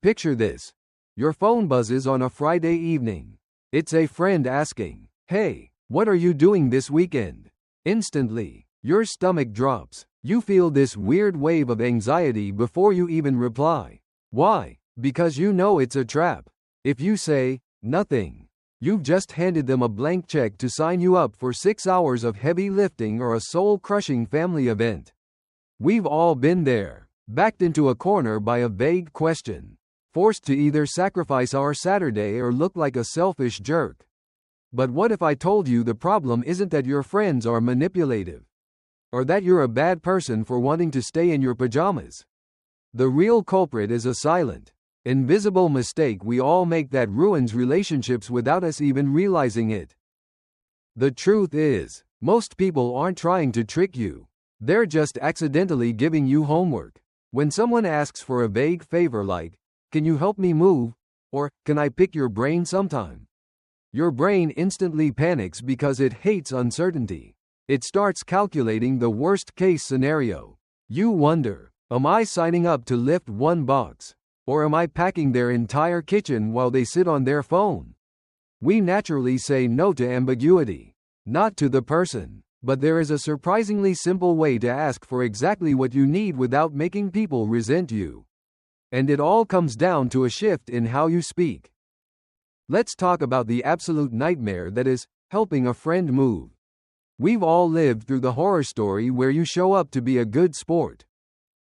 Picture this. Your phone buzzes on a Friday evening. It's a friend asking, "Hey, what are you doing this weekend?" Instantly, your stomach drops. You feel this weird wave of anxiety before you even reply. Why? Because you know it's a trap. If you say, "Nothing," you've just handed them a blank check to sign you up for 6 hours of heavy lifting or a soul-crushing family event. We've all been there, backed into a corner by a vague question, forced to either sacrifice our Saturday or look like a selfish jerk. But what if I told you the problem isn't that your friends are manipulative, or that you're a bad person for wanting to stay in your pajamas? The real culprit is a silent, invisible mistake we all make that ruins relationships without us even realizing it. The truth is, most people aren't trying to trick you. They're just accidentally giving you homework. When someone asks for a vague favor like, "Can you help me move?" or "Can I pick your brain sometime?" your brain instantly panics because it hates uncertainty. It starts calculating the worst-case scenario. You wonder, am I signing up to lift one box? Or am I packing their entire kitchen while they sit on their phone? We naturally say no to ambiguity, not to the person. But there is a surprisingly simple way to ask for exactly what you need without making people resent you. And it all comes down to a shift in how you speak. Let's talk about the absolute nightmare that is helping a friend move. We've all lived through the horror story where you show up to be a good sport,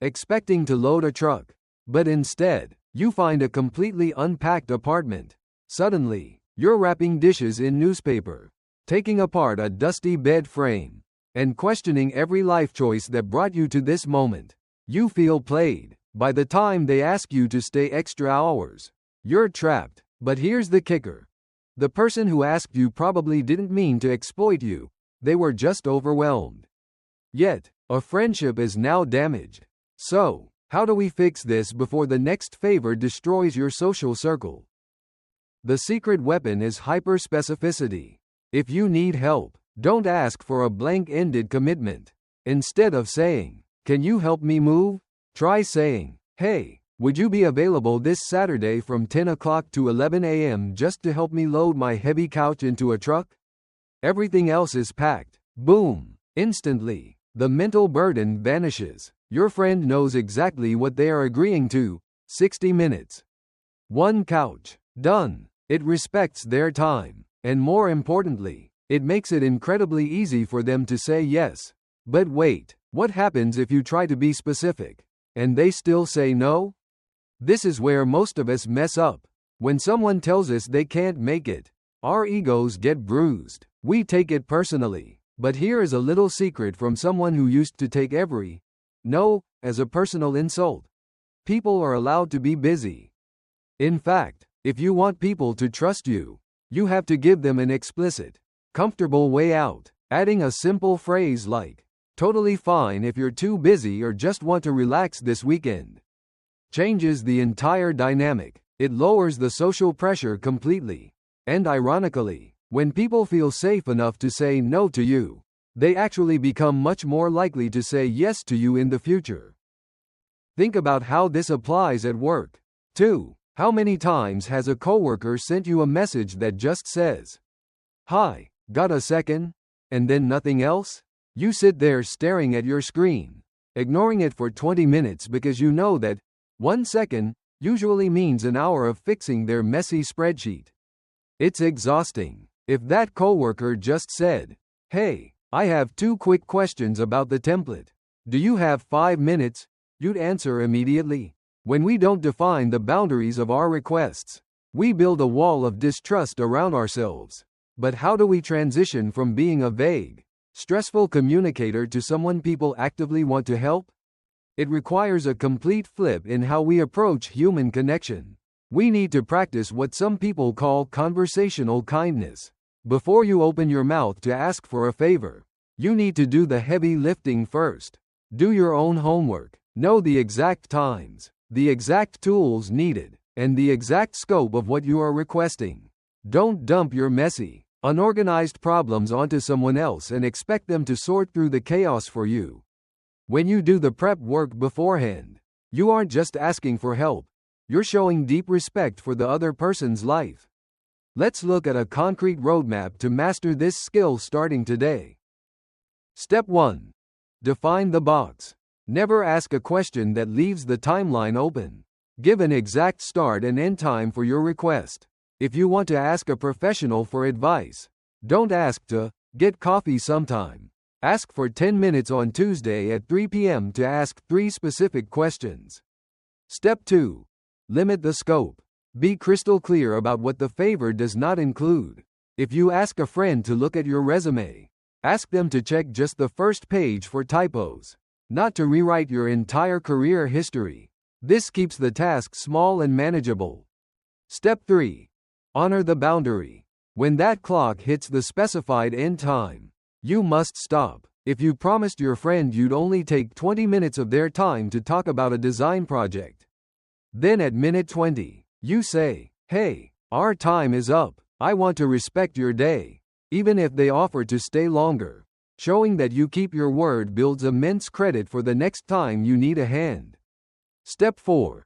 expecting to load a truck, but instead, you find a completely unpacked apartment. Suddenly, you're wrapping dishes in newspaper, taking apart a dusty bed frame, and questioning every life choice that brought you to this moment. You feel played. By the time they ask you to stay extra hours, you're trapped. But here's the kicker. The person who asked you probably didn't mean to exploit you. They were just overwhelmed. Yet, a friendship is now damaged. So, how do we fix this before the next favor destroys your social circle? The secret weapon is hyperspecificity. If you need help, don't ask for a blank-ended commitment. Instead of saying, "Can you help me move?" try saying, "Hey, would you be available this Saturday from 10 o'clock to 11 a.m. just to help me load my heavy couch into a truck?" Everything else is packed. Boom! Instantly, the mental burden vanishes. Your friend knows exactly what they are agreeing to. 60 minutes. One couch. Done. It respects their time. And more importantly, it makes it incredibly easy for them to say yes. But wait, what happens if you try to be specific, and they still say no? This is where most of us mess up. When someone tells us they can't make it, our egos get bruised. We take it personally. But here is a little secret from someone who used to take every no as a personal insult. People are allowed to be busy. In fact, if you want people to trust you, you have to give them an explicit, comfortable way out. Adding a simple phrase like, "Totally fine if you're too busy or just want to relax this weekend," changes the entire dynamic. It lowers the social pressure completely. And ironically, when people feel safe enough to say no to you, they actually become much more likely to say yes to you in the future. Think about how this applies at work, too. How many times has a coworker sent you a message that just says, "Hi, got a second?" and then nothing else? You sit there staring at your screen, ignoring it for 20 minutes because you know that 1 second usually means an hour of fixing their messy spreadsheet. It's exhausting. If that coworker just said, "Hey, I have 2 quick questions about the template. Do you have 5 minutes?" you'd answer immediately. When we don't define the boundaries of our requests, we build a wall of distrust around ourselves. But how do we transition from being a vague, stressful communicator to someone people actively want to help? It requires a complete flip in how we approach human connection. We need to practice what some people call conversational kindness. Before you open your mouth to ask for a favor, you need to do the heavy lifting first. Do your own homework. Know the exact times, the exact tools needed, and the exact scope of what you are requesting. Don't dump your messy, unorganized problems onto someone else and expect them to sort through the chaos for you. When you do the prep work beforehand, you aren't just asking for help, you're showing deep respect for the other person's life. Let's look at a concrete roadmap to master this skill starting today. Step 1. Define the box. Never ask a question that leaves the timeline open. Give an exact start and end time for your request. If you want to ask a professional for advice, don't ask to get coffee sometime. Ask for 10 minutes on Tuesday at 3 p.m. to ask 3 specific questions. Step 2. Limit the scope. Be crystal clear about what the favor does not include. If you ask a friend to look at your resume, ask them to check just the first page for typos, not to rewrite your entire career history. This keeps the task small and manageable. Step 3. Honor the boundary. When that clock hits the specified end time, you must stop. If you promised your friend you'd only take 20 minutes of their time to talk about a design project, then at minute 20, you say, "Hey, our time is up. I want to respect your day," even if they offer to stay longer. Showing that you keep your word builds immense credit for the next time you need a hand. Step 4.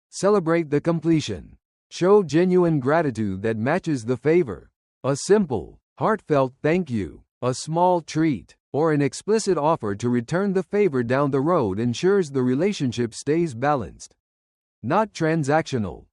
Celebrate the completion. Show genuine gratitude that matches the favor. A simple, heartfelt thank you, a small treat, or an explicit offer to return the favor down the road ensures the relationship stays balanced, not transactional.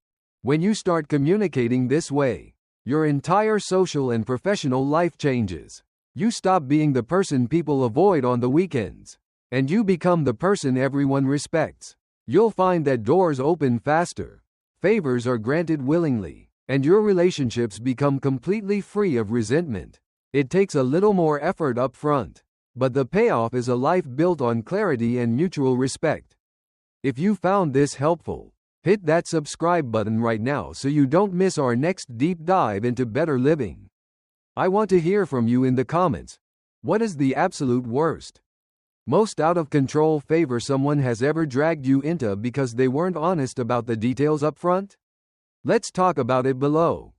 When you start communicating this way, your entire social and professional life changes. You stop being the person people avoid on the weekends, and you become the person everyone respects. You'll find that doors open faster, favors are granted willingly, and your relationships become completely free of resentment. It takes a little more effort up front, but the payoff is a life built on clarity and mutual respect. If you found this helpful, hit that subscribe button right now so you don't miss our next deep dive into better living. I want to hear from you in the comments. What is the absolute worst, most out of control favor someone has ever dragged you into because they weren't honest about the details up front? Let's talk about it below.